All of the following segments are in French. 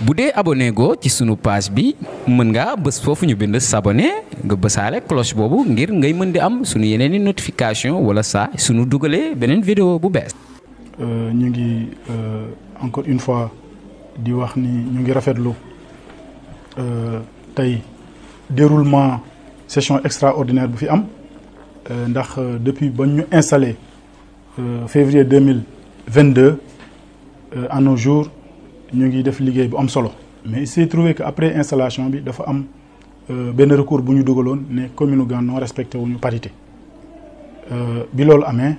bu dee abonné go ci sunu page bi mën ngaa bës foofu ñu bind s'abonner nga bësaale cloche boobu ngir ngay mën di am sunu yeneen i notification wala saa sunu dugalee beneen vidéo bu bees. ñu ngi encore une fois di wax ni ñu ngi rafetlu tey déroulement session extraordinaire bu fi am ndax depuis ba ñu installé février 2022 à nos jours ñu ngi def liggéey bu am solo mais il s'est trouvé que après installation bi dafa am benn recours bu ñu dugaloon ne commune Gànnaw respecté wuñu parité bi loolu amee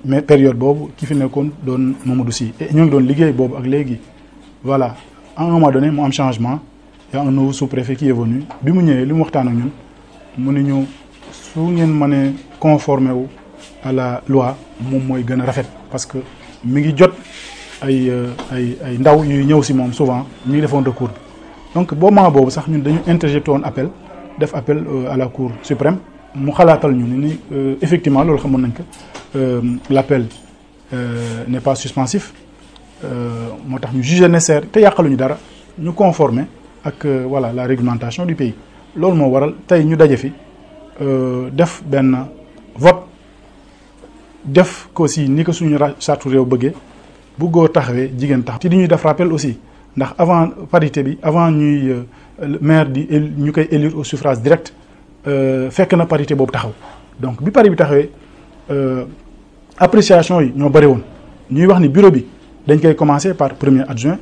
mais période boobu ki fi nekkoon doon Mamadou Sy et ñoo ngi doon liggéey boobu ak léegi voilà à un moment donné mu am changement y a un nouveau sous-préfet qui est venu bi mu ñëwee li mu waxtaan ak ñun mu ne ñu su ngeen mënee conformé wu à la loi moom mooy gën a rafet parce que mi ngi jot ay ndaw yuy ñëw si moom souvent ñu ngi defoon recours bi donc moment boobu sax ñun dañu interjeté woon appel def appel à la cour suprême mu xalaatal ñu ni effectivement loolu xamoon nañ ko l'appel n'est pas suspensif moo tax ñu jugé nécessaire te yàqaluñu dara ñu conformer ak voilà la réglementation du pays loolu moo waral tey ñu daje fi def benn vote def ko aussi ni ko suñu charte réew bëggee bu góor taxawee jigéen tax ci di ñuy def rappel aussi ndax avant parité bi avant ñuy maire di ñu koy élire au suffrage direct fekk na parité boobu taxaw donc bi pari bi taxawee appréciation yi ñoo bëri woon ñuy wax ni bureau bi dañ koy commencer par premier adjoint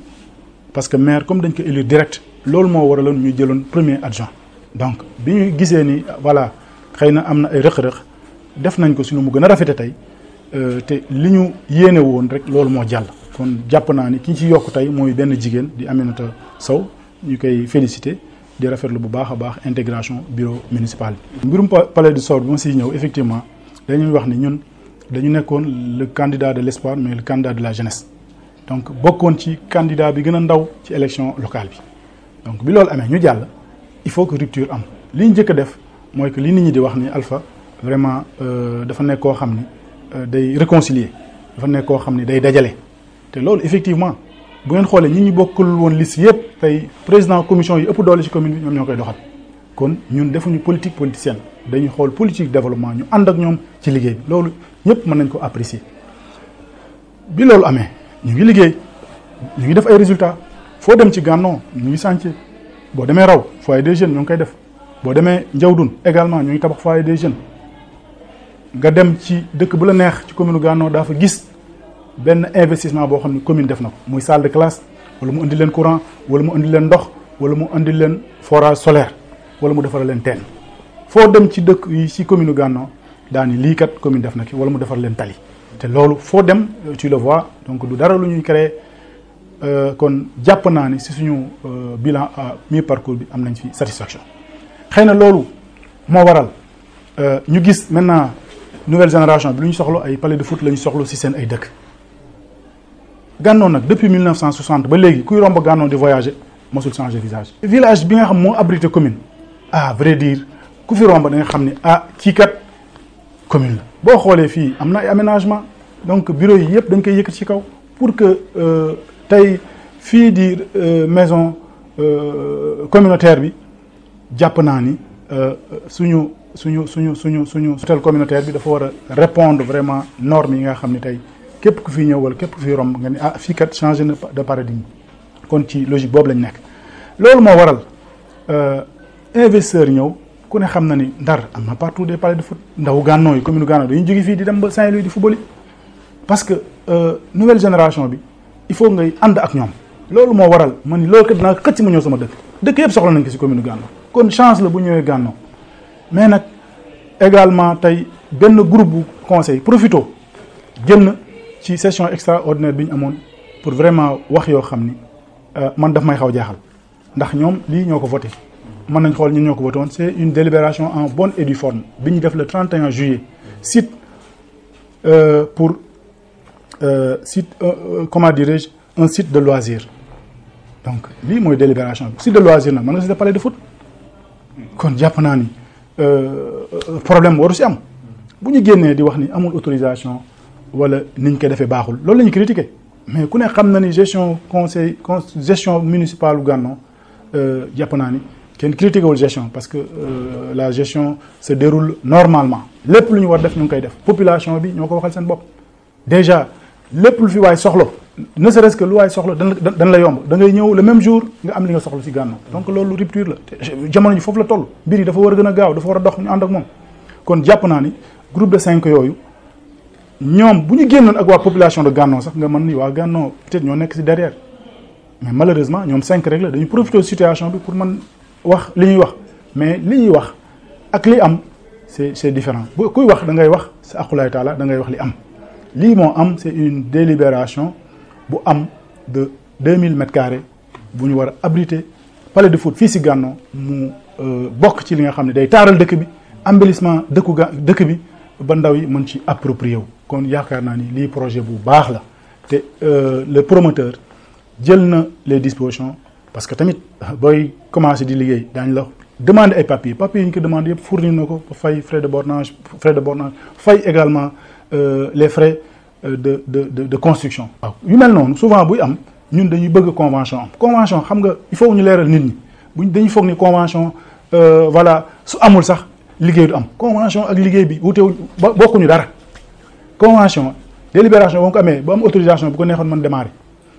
parce que maire comme dañ ko élire direct loolu moo waraloon ñu jëloon premier adjoint donc bi ñu gisee ni voilà xëy na am na ay rëq-rëq def nañ ko suñu mu gën a rafete tey te li ñu yéene woon rek loolu moo jàll kon jàpp naa ni ki ñu ci yokk tey mooy benn jigéen di Aminata Sow ñu koy féliciter di rafetlu bu baax a baax intégration bureau municipal bi. mbirum palais du Sport bi ma siy ñëw effectivement dañuy wax ni ñun dañu nekkoon le candidat de l'espoir mais le candidat de la jeunesse donc bokkoon ci candidat bi gën a ndaw ci élection locale bi donc bi loolu amee ñu jàll il faut que rupture am li ñu njëkk a def mooy que li nit ñi di wax ni Alpha vraiment dafa nekk koo xam ni day réconcilier dafa nekk koo xam ni day dajale te loolu effectivement bu ngeen xoolee ñi ñu bokkul woon liste yëpp tey président commission yi ëpp doole ci commune bi ñoom ñoo koy doxal kon ñun defuñu politique politicienne dañuy xool politique développement ñu ànd ak ñoom ci liggéey bi loolu ñëpp mën nañ ko apprécier bi loolu amee ñu ngi liggéey ñu ngi def ay résultats foo dem ci Gànnaw ñu ngi chantier boo demee Raw foyer des jeunes ñoo ngi koy def boo demee Ndiawdoune également ñu ngi tabax foyer des jeunes nga dem ci dëkk bu la neex ci commune Gànnaw daa fa gis benn investissement boo xam ne commune def na ko muy salle de classe wala mu indi leen courant wala mu indi leen ndox wala mu indi leen forage solaire wala mu defar leen teen foo dem ci dëkk yi ci commune Gànnaw daani lii kat commune def na ki wala mu defar leen tali te loolu foo dem tu le vois donc du dara lu ñuy créer kon jàpp naa ni si suñu bilan à mi-parcours bi am nañ fi satisfaction xëy na loolu moo waral ñu gis maintenant nouvelle génération bi lu ñu soxla ay palais de foot la ñu soxla si seen ay dëkk Gànnaw nag depuis 1960 ba léegi kuy romb Gànnaw di voyager mosul changer visage. village bi nga xam moo abrité commune à vrai dire ku fi romb da nga xam ni kii kat commune la. boo xoolee fii am na ay aménagement donc bureau yi yëpp dañ koy yëkkat ci kaw pour que tey fii di maison communautaire bi jàpp naa ni suñu hôtel communautaire bi dafa war a répondre vraiment normes yi nga xam ni tey képp ku fi ñëw wala képp ku fi romb nga ni fii kat changé na de paradigme kon ci logique boobu lañ nekk. loolu moo waral investisseur ñëw ku ne xam na ni Ndar am na partout des palais de foot ndaw Gànnaw yi commune Gànnaw dañuy jóge fii di dem ba Saint-Louis di football parce que nouvelle génération bi il faut ngay ànd ak ñoom loolu moo waral ma ni loolu kat dinaa xëcc ma ñëw sama dëkk yëpp soxla nañ ko ci commune Gànnaw kon chance la bu ñëwee Gànnaw mais nag également tey benn groupe bu conseil profito génn ci session extraordinaire bi ñu amoon pour vraiment wax yoo xam ni man daf may xaw jaaxal ndax ñoom lii ñoo ko voté mën nañ xool ñun ñoo ko voté woon c'est une délibération en bonne et due forme bi ñu def le 31 juillet site pour site comment dirais-je un site de loisir donc lii mooy délibération bi site de loisir nag mën nga si def palais de foot kon jàpp naa ni problème waru si am bu ñu génnee di wax ni amul autorisation wala niñ koy defee baaxul loolu la ñu critiqué mais ku ne xam na ni gestion gestion municipale u Gànnaw jàpp naa ni kenn critiqué wul gestion parce que la gestion se déroule normalement lépp lu ñu war def ñu ngi koy def population bi ñoo ko waxal seen bopp déjà lépp lu fi waay soxla ne serait-ce que lu waay soxla dan la yomb da ngay ñëw le même jour nga am li nga soxla ci Gànnaw donc loolu rupture la jamono ji foofu la toll mbir yi dafa war a gën a gaaw dafa war a dox ñu ànd ak moom kon jàpp naa ni groupe de 5 yooyu ñoom bu ñu génnoon ak waa population de Gànnaw sax nga mën ni waa Gànnaw peut-être ñoo nekk ci derrière mais malheureusement ñoom 5 rek la dañu profité de situation bi pour mën wax li ñuy wax mais li ñuy wax ak li am c'est différent bu kuy wax da ngay wax sa aqulaay taala da ngay wax li am lii moo am c'est une délibération bu am de 2000 mètres carrés bu ñu war a abriter palais de foot fii ci Gànnaw mu bokk ci li nga xam ne day taaral dëkk bi embellissement dëkk bi ba ndaw yi mën ci approprier wu kon yaakaar naa ni lii projet bu baax la te le promoteur jël na les dispositions parce que tamit booy commencer di liggéey daañu la demander ay papiers yi ñu ko demandé yëpp fournir na ko fay frais de bornage fay également les frais de construction. waaw yu mel noonu souvent buy am ñun dañuy bëgg convention xam nga il faut ñu leeral nit ñi dañuy foog ni convention voilà su amul sax liggéey du am convention ak liggéey bi wutewuñ bokkuñu dara convention délibération boo ko amee ba am autorisation bu ko neexoon mën démarrer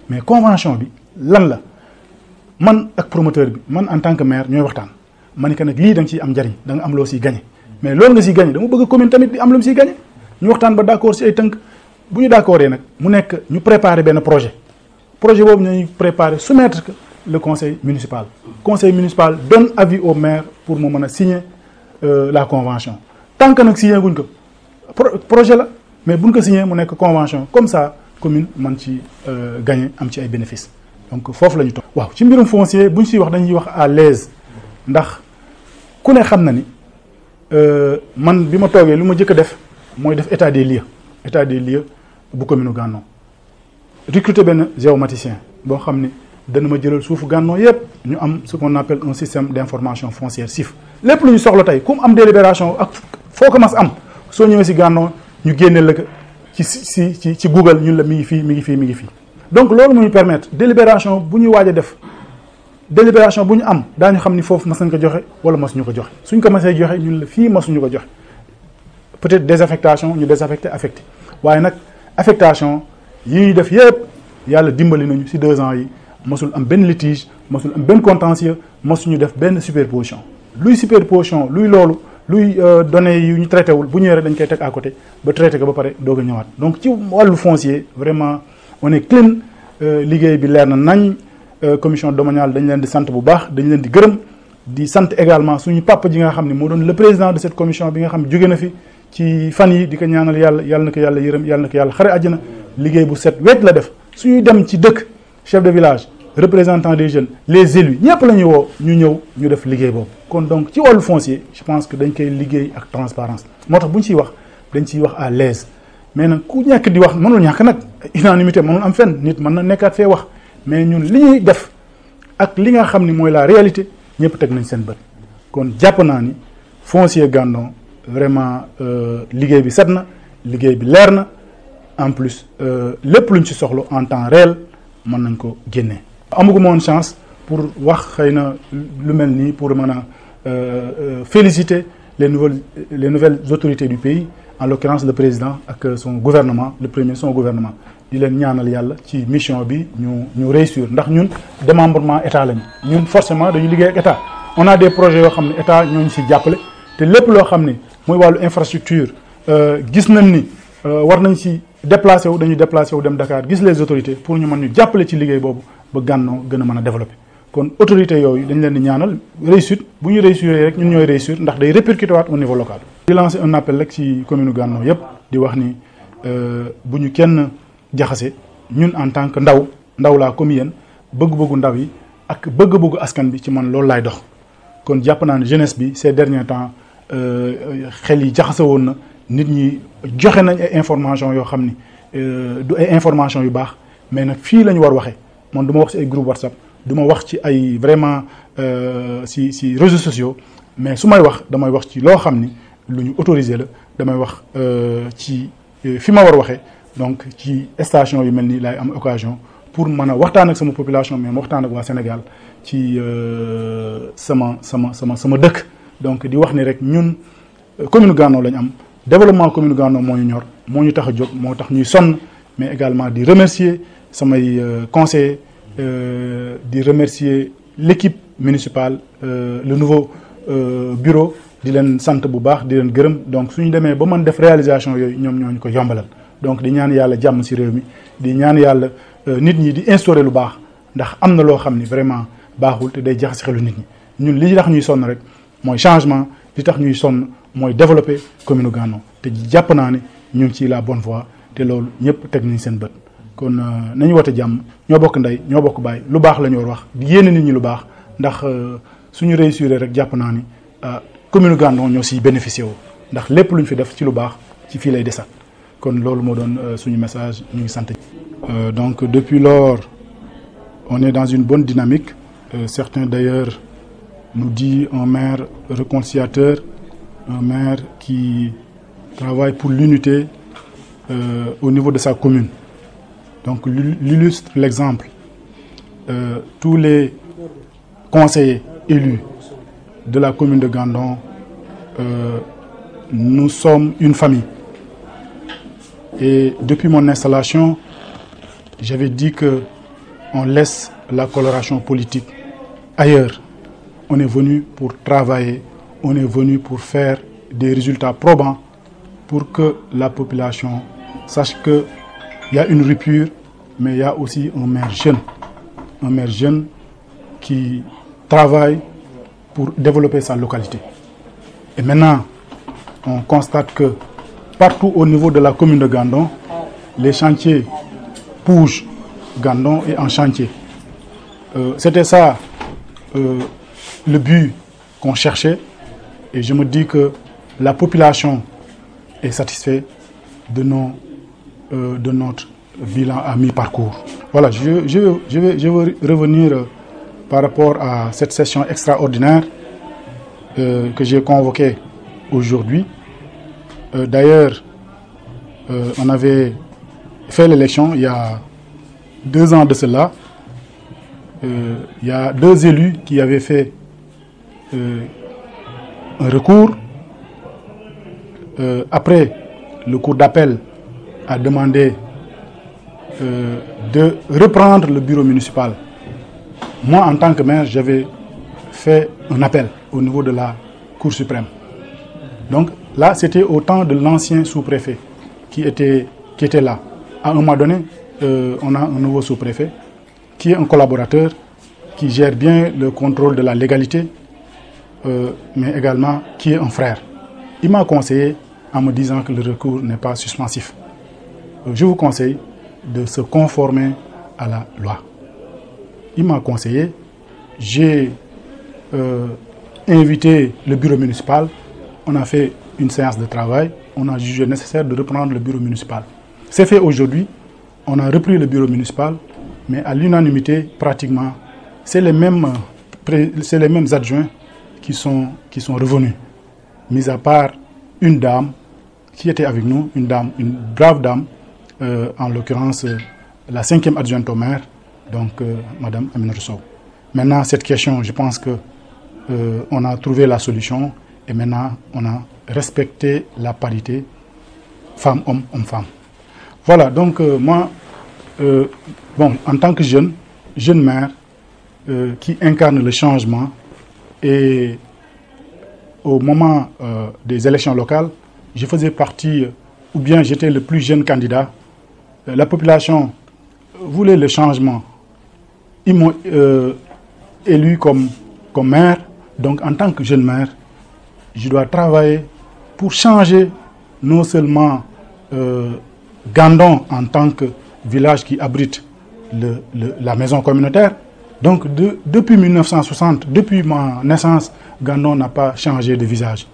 mais convention bi lan la man ak promoteur bi man en tant que maire ñooy waxtaan ma ni que nag lii da nga ciy am njariñ da nga am loo siy gagné mais loolu nga siy gagné dama bëgg commune tamit di am lu mu siy gagné ñu waxtaan ba d'accord si ay tënk bu ñu d'accordee nag mu nekk ñu préparer benn projet boobu ñuy préparer soumettre le conseil municipal donne avis au maire pour mu mën a signer la convention tant que nag signé guñ ko projet la mais buñ ko signé mu nekk convention comme ça commune man ci gagné am ci ay bénéfices donc foofu la ñu toog. waaw ci mbirum foncier buñ siy wax dañuy wax à l'aise ndax ku ne xam na ni man bi ma toogee lu ma jëkk a def mooy def état des lieux bu commune Gànnaw recruter benn géomaticien boo xam ne dana ma jëlal suufu Gànnaw yépp ñu am ce qu'on appelle un système d'information foncière SIF lépp lu ñu soxla tey comme am délibération ak foo ko mas am soo ñëwee si Gànnaw ñu génneel la ko ci Google ñun la mi ngi fii donc loolu muy permettre délibération bu ñuy waaj a def délibération bu ñu am daañu xam ni foofu mas nañ ko joxe wala masuñu ko joxe suñ ko masee joxe ñun la fii masuñu ko joxe peut-être désaffectation ñu affecté waaye nag affectation yi ñuy def yépp yàlla dimbali nañu ci 2 ans yi masul am benn litige masul am benn contentieux masuñu def benn superposition luy loolu luy données yu ñu traité wul bu ñëwee rek dañ koy teg à côté ba traité ko ba pare doog a ñëwaat donc ci wàllu foncier vraiment on est clean liggéey bi leer na nañ commission domaniale dañ leen di sant bu baax dañ leen di gërëm di sant également suñu papa ji nga xam ne moo doon le président de cette commission bi nga xam ne jóge na fi ci fan yi di ko ñaanal yàlla na ko yàlla yërëm yàlla na ko yàlla xare àjjana liggéey bu set wecc la def suñuy dem ci dëkk chef de village représentant des jeunes les élus ñëpp la ñuy woo ñu ñëw ñu def liggéey boobu kon donc ci wàllu foncier je pense que dañ koy liggéey ak transparence moo tax bu ñu ciy wax dañ ciy wax à l'aise mais nag ku ñàkk di wax mënul ñàkk nag unanimité mënul am fenn nit mën na nekkaat fee wax mais ñun li ñuy def ak li nga xam ni mooy la réalité ñëpp teg nañ seen bët kon jàpp naa ni foncier Gànnaw vraiment liggéey bi set na liggéey bi leer na en plus lépp luñ ci soxla en temps réel mën nañ ko génne. amaguma woon chance pour wax xëy na lu mel nii pour mën a féliciter les nouvelles autorités du pays en l'occurrence le président ak son gouvernement le premier son gouvernement di leen ñaanal yàlla ci mission bi ñu réussir ndax ñun démembrement état lañu ñun forcément dañu liggéey ak état on a des projets yoo xam ne état ñooñu ci jàppale te lépp loo xam ne mooy wàllu infrastructure gis nañ ni war nañ ci déplacé wu dañuy déplacé wu dem Dakar gis les autorités pour ñu mën ñu jàppale ci liggéey boobu ba Gànnaw gën a mën a développer kon autorités yooyu dañ leen di ñaanal réussite bu ñu réussir rek ñun ñooy réussir ndax day répercuter waat au niveau local. di lancer un appel rek ci commune Gànnaw yépp di wax ni bu ñu kenn jaxase ñun en tant que ndaw laa comme yéen bëgg-bëggu ndaw yi ak bëgg-bëggu askan bi ci man loolu laay dox kon jàpp naa ne jeunesse bi ces derniers temps xel yi jaxase woon na nit ñi joxe nañ ay information yoo xam ni du ay information yu baax mais nag fii la ñu war waxee man du ma wax ci ay groupe WhatsApp du ma wax ci ay vraiment ci réseaux sociaux mais su may wax damay wax ci loo xam ni lu ñu autorisé la damay wax ci fi ma war waxee donc ci station yu mel nii laay am occasion pour mën a waxtaan ak sama population mais waxtaan ak waa Sénégal ci sama dëkk. donc di wax ni rek ñun commune Gandon lañ am développement commune Gandon moo ñu ñor moo ñu tax a jóg moo tax ñuy sonn mais également di remercier samay conseillers di remercier l'équipe municipale le nouveau bureau di leen sant bu baax di leen gërëm donc suñu demee ba mën def réalisation yooyu ñoom ñoo ñu ko yombalal donc di ñaan yàlla jàmm ci réew mi di ñaan yàlla nit ñi di instaurer lu baax ndax am na loo xam ni vraiment baaxul te day jaxase xelu nit ñi ñun li tax ñuy sonn rek mooy changement li tax ñuy sonn mooy développer commune Gandon te jàpp naa ne ñu ngi ci la bonne voie te loolu ñëpp teg nañ seen bët kon nañu wote jàmm ñoo bokk ndey ñoo bokk baay lu baax la ñu war wax di yéene nit ñi lu baax ndax suñu réussir rek jàpp naa ni commune Gandon ñoo siy bénéficié wu ndax lépp lu ñu fi def ci lu baax ci fii lay desat kon loolu moo doon suñu message ñu ngi sant. donc depuis lors on est dans une bonne dynamique certains d'ailleurs nous disent un maire réconciliateur, un maire qui travaille pour l'unité au niveau de sa commune. Donc l'illustre l'exemple. Tous les conseillers élus de la commune de Gandon, nous sommes une famille. Et depuis mon installation, j'avais dit qu'on laisse la coloration politique ailleurs. On est venu pour travailler, on est venu pour faire des résultats probants pour que la population sache qu'il y a une rupture, mais il y a aussi un maire jeune qui travaille pour développer sa localité. Et maintenant, on constate que partout au niveau de la commune de Gandon, les chantiers bougent. Gandon est en chantier. C'était ça le but qu'on cherchait et je me dis que la population est satisfaite de notre bilan à mi-parcours. Voilà, je veux revenir par rapport à cette session extraordinaire que j'ai convoquée aujourd'hui. D'ailleurs, on avait fait l'élection il y a 2 ans de cela. Il y a 2 élus qui avaient fait un recours. Après, le cour d'appel a demandé de reprendre le bureau municipal. Moi, en tant que maire, j'avais fait un appel au niveau de la Cour suprême. Donc là, c'était au temps de l'ancien sous-préfet qui était là. À un moment donné, on a un nouveau sous-préfet qui est un collaborateur, qui gère bien le contrôle de la légalité, mais également qui est un frère. Il m'a conseillé en me disant que le recours n'est pas suspensif. Je vous conseille de se conformer à la loi. Il m'a conseillé, j'ai invité le bureau municipal, on a fait une séance de travail, on a jugé nécessaire de reprendre le bureau municipal. C'est fait aujourd'hui, on a repris le bureau municipal, mais à l'unanimité, pratiquement, c'est les mêmes adjoints qui sont revenus. Mis à part une dame qui était avec nous, une brave dame, en l'occurrence la 5e adjointe au maire, donc Madame Aminata Sow. Maintenant, cette question, je pense que on a trouvé la solution et maintenant on a respecté la parité femme-homme, homme-femme. Voilà, donc moi, en tant que jeune maire qui incarne le changement et au moment des élections locales, je faisais partie, ou bien j'étais le plus jeune candidat. La population voulait le changement. Ils m'ont élu comme maire. Donc en tant que jeune maire, je dois travailler pour changer non seulement Gandon en tant que village qui abrite la maison communautaire. Donc depuis 1960, depuis ma naissance, Gandon n'a pas changé de visage.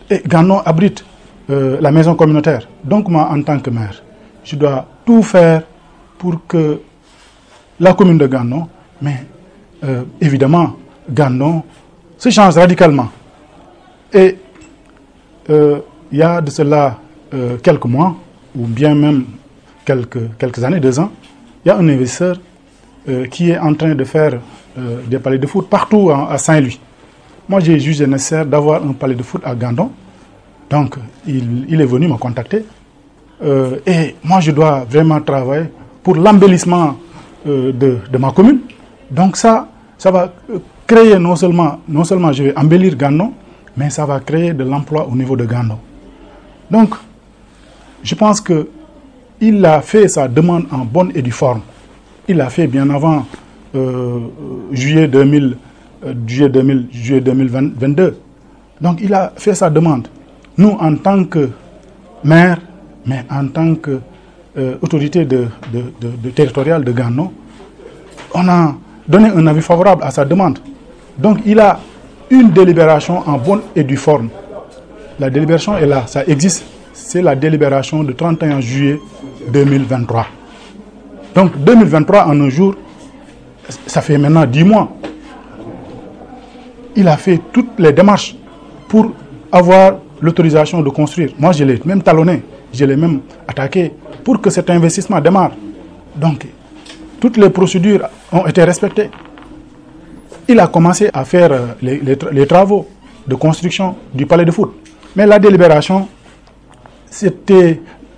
Et Gandon abrite la maison communautaire. Donc moi, en tant que maire, je dois tout faire pour que la commune de Gandon, mais évidemment, Gandon se change radicalement. Et il y a de cela quelques mois, ou bien même quelques années, 2 ans, il y a un investisseur qui est en train de faire des palais de foot partout à Saint-Louis. Moi, j'ai jugé nécessaire d'avoir un palais de foot à Gandon. Donc, il est venu me contacter. Et moi, je dois vraiment travailler pour l'embellissement de ma commune. Donc ça va créer non seulement je vais embellir Gandon, mais ça va créer de l'emploi au niveau de Gandon. Donc, je pense qu'il a fait sa demande en bonne et due forme. Il l'a fait bien avant juillet 2022. Donc, il a fait sa demande. Nous, en tant que maire, mais en tant qu'autorité territoriale de Gandon, on a donné un avis favorable à sa demande. Donc, il a une délibération en bonne et due forme. La délibération est là, ça existe. C'est la délibération du 31 juillet 2023. Donc, 2023, en un jour, ça fait maintenant 10 mois. Il a fait toutes les démarches pour avoir l'autorisation de construire. Moi, je l'ai même talonné, je l'ai même attaqué pour que cet investissement démarre. Donc, toutes les procédures ont été respectées. Il a commencé à faire les travaux de construction du palais de foot. Mais la délibération,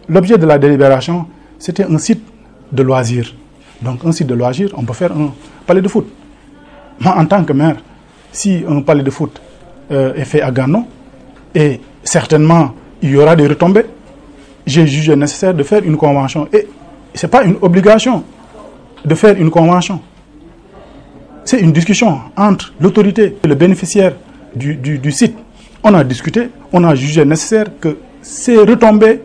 l'objet de la délibération, c'était un site de loisirs. Donc, un site de loisirs, on peut faire un palais de foot. Moi, en tant que maire, si un palais de foot est fait à Gandon, et certainement il y aura des retombées, j'ai jugé nécessaire de faire une convention. Et ce n'est pas une obligation de faire une convention. C'est une discussion entre l'autorité et le bénéficiaire du site. On a discuté, on a jugé nécessaire que ces retombées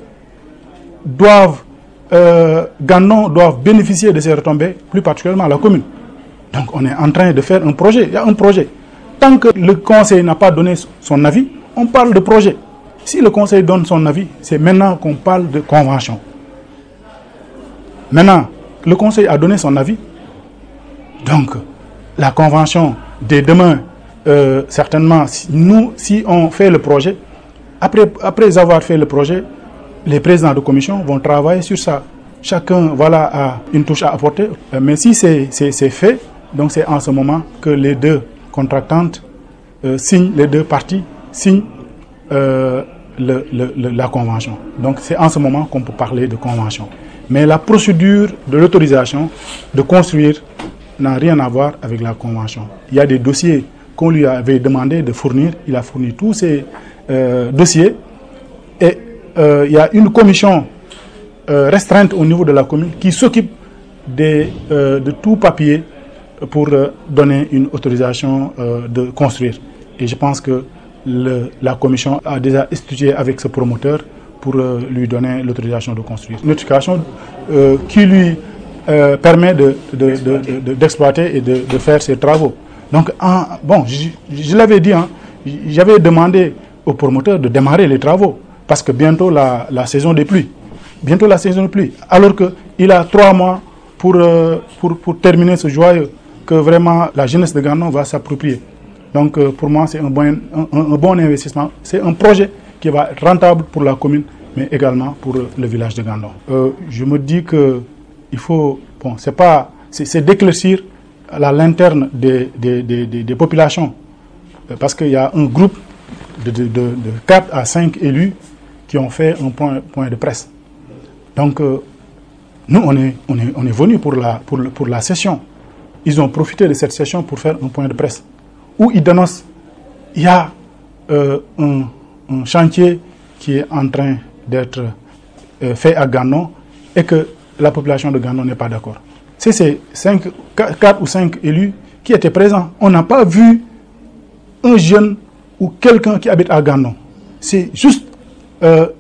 Gandon doivent bénéficier de ces retombées, plus particulièrement la commune. Donc on est en train de faire un projet. Il y a un projet. Tant que le conseil n'a pas donné son avis, on parle de projet. Si le conseil donne son avis, c'est maintenant qu'on parle de convention. Maintenant, le conseil a donné son avis. Donc, la convention, dès demain, certainement, si on fait le projet, après avoir fait le projet, les présidents de commission vont travailler sur ça. Chacun a une touche à apporter. Mais si c'est fait, donc c'est en ce moment que les deux contractantes signent, les deux parties signent la convention. Donc c'est en ce moment qu'on peut parler de convention. Mais la procédure de l'autorisation de construire n'a rien à voir avec la convention. Il y a des dossiers qu'on lui avait demandé de fournir. Il a fourni tous ces dossiers. Et il y a une commission restreinte au niveau de la commune qui s'occupe de tout papier pour donner une autorisation de construire. Et je pense que la commission a déjà étudié avec ce promoteur pour lui donner l'autorisation de construire. Une notification qui lui permet d'exploiter et de faire ses travaux. Donc, je l'avais dit, j'avais demandé au promoteur de démarrer les travaux parce que bientôt la saison des pluies. Bientôt la saison des pluies. Alors qu'il a 3 mois pour terminer ce joyeux que vraiment la jeunesse de Gandon va s'approprier. Donc pour moi, c'est un bon investissement. C'est un projet qui va être rentable pour la commune, mais également pour le village de Gandon. Je me dis que il faut, c'est d'éclaircir à l'interne des populations, parce qu'il y a un groupe de 4 à 5 élus qui ont fait un point de presse. Donc nous, on est venus pour la session. Ils ont profité de cette session pour faire un point de presse où ils dénoncent qu'il y a un chantier qui est en train d'être fait à Gandon et que la population de Gandon n'est pas d'accord. C'est ces 4 ou 5 élus qui étaient présents. On n'a pas vu un jeune ou quelqu'un qui habite à Gandon. C'est juste 4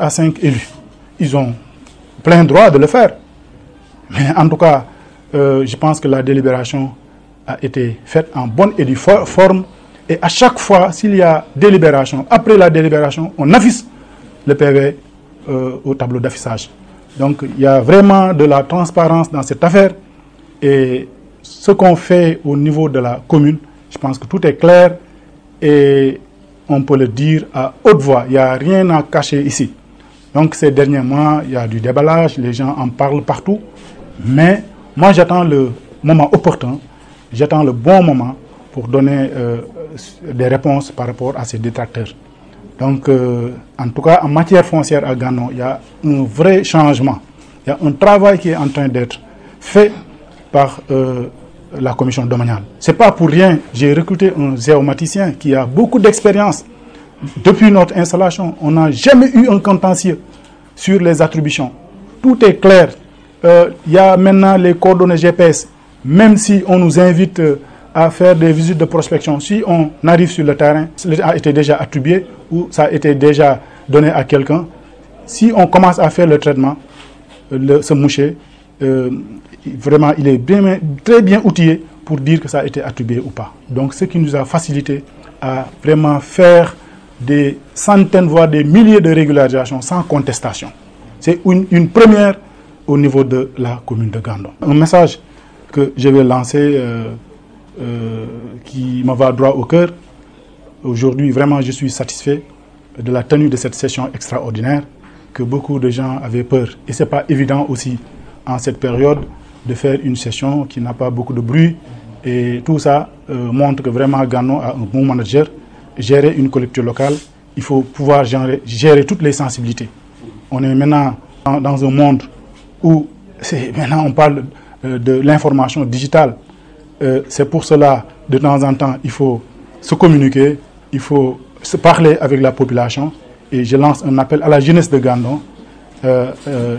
à 5 élus. Ils ont plein droit de le faire. Mais en tout cas, je pense que la délibération a été faite en bonne et due forme. Et à chaque fois, s'il y a délibération, après la délibération, on affiche le PV au tableau d'affichage. Donc, il y a vraiment de la transparence dans cette affaire. Et ce qu'on fait au niveau de la commune, je pense que tout est clair et on peut le dire à haute voix. Il n'y a rien à cacher ici. Donc ces derniers mois, il y a du déballage, les gens en parlent partout. Mais moi, j'attends le moment opportun, j'attends le bon moment pour donner des réponses par rapport à ces détracteurs. Donc, en tout cas, en matière foncière à Gano, il y a un vrai changement. Il y a un travail qui est en train d'être fait par la commission domaniale. Ce n'est pas pour rien, j'ai recruté un géomaticien qui a beaucoup d'expérience. Depuis notre installation, on n'a jamais eu un contentieux sur les attributions. Tout est clair. Il y a maintenant les coordonnées GPS. Même si on nous invite à faire des visites de prospection, si on arrive sur le terrain, cela a été déjà attribué ou ça a été déjà donné à quelqu'un. Si on commence à faire le traitement, ce moucher, vraiment, il est très bien outillé pour dire que ça a été attribué ou pas. Donc, ce qui nous a facilité à vraiment faire des centaines, voire des milliers de régularisations sans contestation. C'est une première au niveau de la commune de Gandon. Un message que je vais lancer qui me va droit au cœur. Aujourd'hui, vraiment, je suis satisfait de la tenue de cette session extraordinaire que beaucoup de gens avaient peur. Et ce n'est pas évident aussi en cette période de faire une session qui n'a pas beaucoup de bruit. Et tout ça montre que vraiment Gandon a un bon manager. Gérer une collectivité locale, il faut pouvoir gérer toutes les sensibilités. On est maintenant dans un monde où maintenant on parle de l'information digitale. C'est pour cela, de temps en temps, il faut se communiquer, il faut se parler avec la population. Et je lance un appel à la jeunesse de Gandon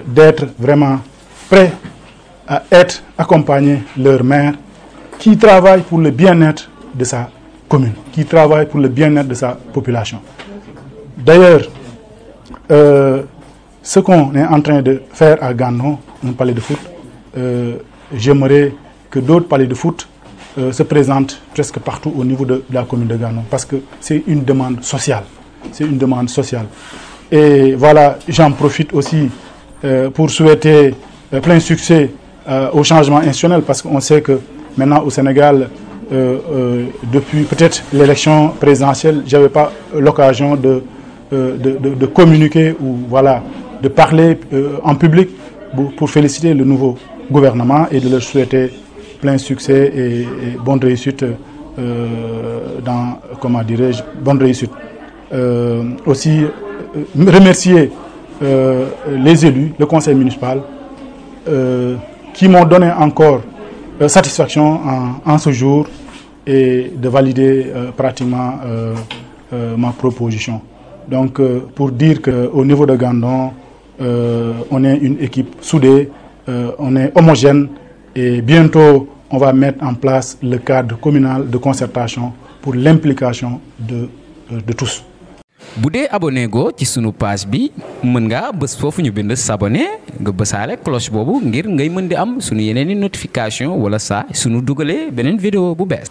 d'être vraiment prêt à être accompagné leur maire qui travaille pour le bien-être de sa commune, qui travaille pour le bien-être de sa population. D'ailleurs, ce qu'on est en train de faire à Gandon, un palais de foot, j'aimerais que d'autres palais de foot se présentent presque partout au niveau de la commune de Gandon, parce que c'est une demande sociale. C'est une demande sociale. Et voilà, j'en profite aussi pour souhaiter plein succès au changement institutionnel, parce qu'on sait que maintenant au Sénégal, depuis peut-être l'élection présidentielle, je n'avais pas l'occasion de communiquer ou voilà, de parler en public pour féliciter le nouveau gouvernement et de leur souhaiter plein succès et bonne réussite comment dirais-je, bonne réussite. Aussi remercier les élus, le conseil municipal, qui m'ont donné encore satisfaction en ce jour et de valider pratiquement ma proposition. Donc pour dire qu'au niveau de Gandon, on est une équipe soudée, on est homogène et bientôt on va mettre en place le cadre communal de concertation pour l'implication de tous. bu dee abonné go ci sunu page bi mën nga bës foofu ñu bind s'abonner nga bësaale cloche boobu ngir ngay mën di am sunu yeneeni notification wala saa sunu dugalee beneen vidéo bu bees